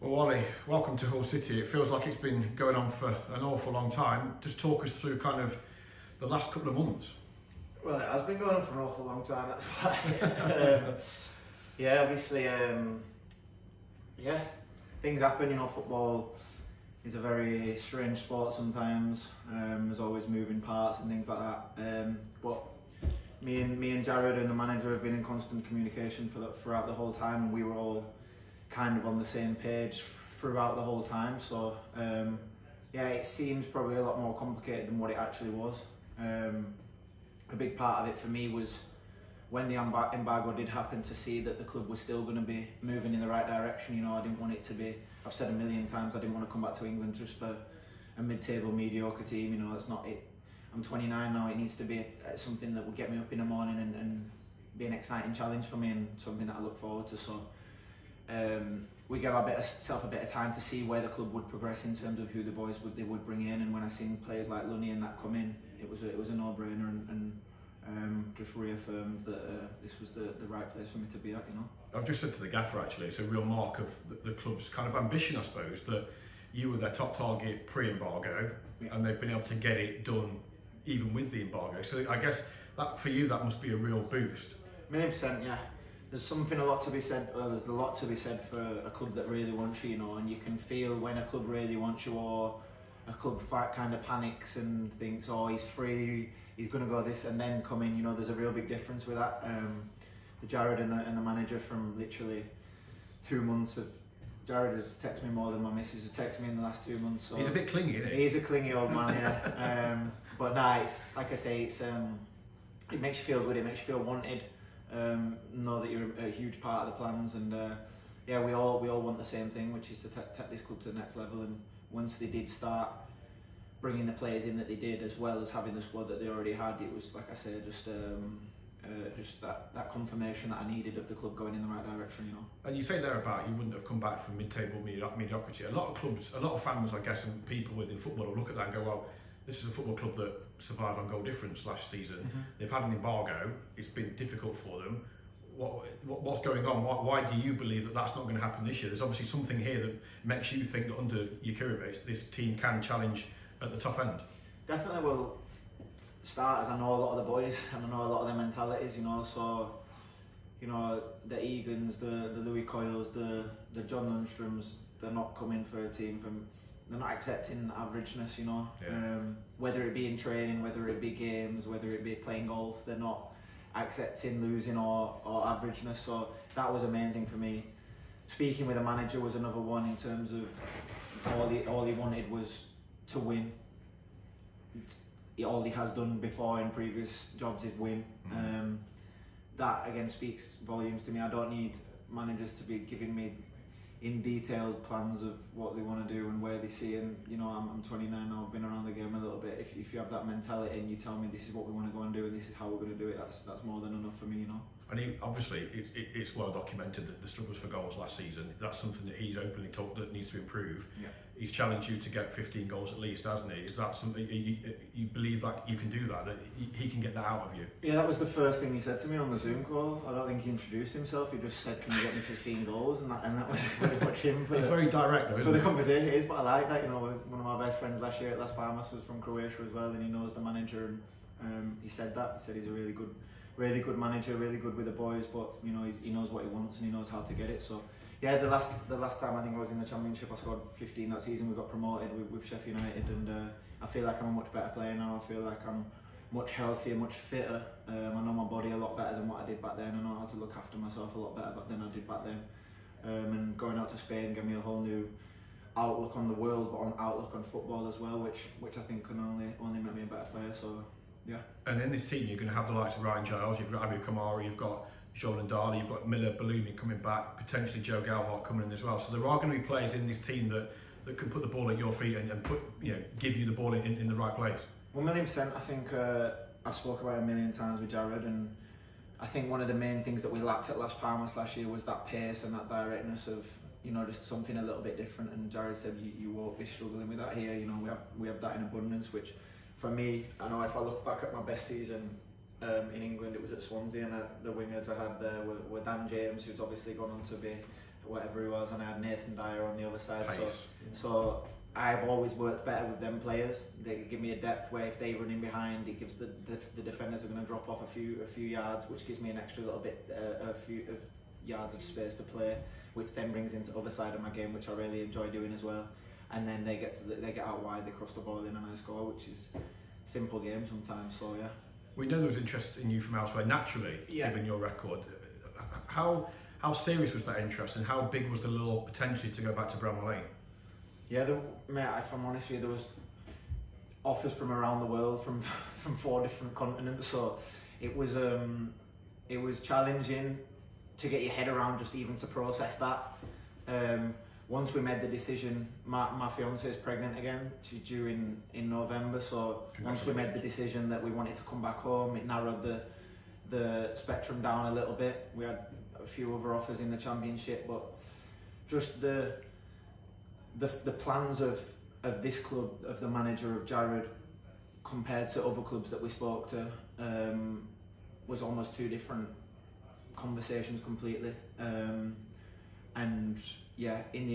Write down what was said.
Well, Ollie, welcome to Hull City. It feels like it's been going on for an awful long time. Just talk us through kind of the last couple of months. Well, it has been going on for an awful long time, that's why. Obviously, things happen, football is a very strange sport sometimes. There's always moving parts and things like that. But me and Jared and the manager have been in constant communication throughout the whole time, and we were all kind of on the same page throughout the whole time. So it seems probably a lot more complicated than what it actually was. A big part of it for me was when the embargo did happen, to see that the club was still going to be moving in the right direction. I didn't want it to be, I've said a million times, I didn't want to come back to England just for a mid-table mediocre team. That's not it. I'm 29 now, it needs to be something that will get me up in the morning and be an exciting challenge for me and something that I look forward to. So we gave ourselves a bit of time to see where the club would progress in terms of who the boys they would bring in, and when I seen players like Lunny and that come in, it was a no-brainer, and just reaffirmed that this was the right place for me to be at. I've just said to the gaffer, actually, it's a real mark of the club's kind of ambition, I suppose, that you were their top target pre-embargo, and they've been able to get it done even with the embargo. So I guess that for you, that must be a real boost. 1,000,000%, yeah. There's a lot to be said. There's a lot to be said for a club that really wants you, and you can feel when a club really wants you, or a club kind of panics and thinks, oh, he's free, he's going to go this, and then come in. There's a real big difference with that. The Jared and the manager, from literally 2 months of, Jared has texted me more than my missus has texted me in the last 2 months. So he's a bit clingy, isn't he? He's a clingy old man, yeah. But it's like I say, it makes you feel good. It makes you feel wanted. Know that you're a huge part of the plans, and we all want the same thing, which is to take this club to the next level. And once they did start bringing the players in that they did, as well as having the squad that they already had, it was, like I say, just that confirmation that I needed of the club going in the right direction. And you say there about you wouldn't have come back from mid-table mediocrity. A lot of clubs, a lot of fans, I guess, and people within football will look at that and go, well, this is a football club that survived on goal difference last season. Mm-hmm. They've had an embargo. It's been difficult for them. What's going on? Why do you believe that that's not going to happen this year? There's obviously something here that makes you think that under Jokirevich, this team can challenge at the top end. Definitely will. Starters, I know a lot of the boys, and I know a lot of their mentalities. So the Egans, the Louis Coyles, the John Lundstroms, they're not coming for a team from. They're not accepting averageness, whether it be in training, whether it be games, whether it be playing golf, they're not accepting losing or averageness. So that was a main thing for me. Speaking with a manager was another one, in terms of all he wanted was to win. All he has done before in previous jobs is win. Mm-hmm. That again speaks volumes to me. I don't need managers to be giving me in detailed plans of what they want to do and where they see. And I'm 29 now, I've been around the game a little bit. If you have that mentality and you tell me this is what we want to go and do and this is how we're going to do it, that's more than enough for me. And obviously it's well documented that the struggles for goals last season, that's something that he's openly talked that needs to improve. Yeah. He's challenged you to get 15 goals at least, hasn't he? Is that something you believe that you can do that he can get that out of you? Yeah, that was the first thing he said to me on the Zoom call. I don't think he introduced himself. He just said, "Can you get me 15 goals?" And that was very much him. He's very direct, though, isn't for the conversation. It is, but I like that. One of my best friends last year at Las Palmas was from Croatia as well, and he knows the manager. And he said that. He said he's a really good manager, really good with the boys. But he knows what he wants and he knows how to get it. So. Yeah, the last time I think I was in the Championship, I scored 15 that season. We got promoted with Sheffield United, and I feel like I'm a much better player now. I feel like I'm much healthier, much fitter. I know my body a lot better than what I did back then. I know how to look after myself a lot better than I did back then. And going out to Spain gave me a whole new outlook on the world, but outlook on football as well, which I think can only make me a better player. So yeah. And in this team, you're going to have the likes of Ryan Giles, you've got Abu Kamara, you've got Joel Ndali, you've got Miller Balumi coming back, potentially Joe Galhart coming in as well. So there are going to be players in this team that can put the ball at your feet and give you the ball in the right place. 1,000,000%. I think I've spoke about it a million times with Jared, and I think one of the main things that we lacked at Las Palmas last year was that pace and that directness of just something a little bit different. And Jared said you won't be struggling with that here. We have that in abundance, which for me, I know if I look back at my best season in England, it was at Swansea, and the wingers I had there were Dan James, who's obviously gone on to be whatever he was, and I had Nathan Dyer on the other side. Pace. So I've always worked better with them players. They give me a depth where if they run in behind, it gives the defenders are going to drop off a few yards, which gives me an extra little bit, a few yards of space to play, which then brings into the other side of my game, which I really enjoy doing as well. And then they get out wide, they cross the ball in, and I score, which is simple game sometimes. So yeah. We know there was interest in you from elsewhere naturally, given your record. How serious was that interest, and how big was the lure potentially to go back to Bramall Lane? Yeah, mate, if I'm honest with you, there was offers from around the world, from 4 different continents. So it was challenging to get your head around, just even to process that. Once we made the decision, my fiance is pregnant again. She's due in November. So once we made the decision that we wanted to come back home, it narrowed the spectrum down a little bit. We had a few other offers in the Championship, but just the plans of this club, of the manager, of Jared, compared to other clubs that we spoke to, was almost 2 different conversations completely. And yeah, in the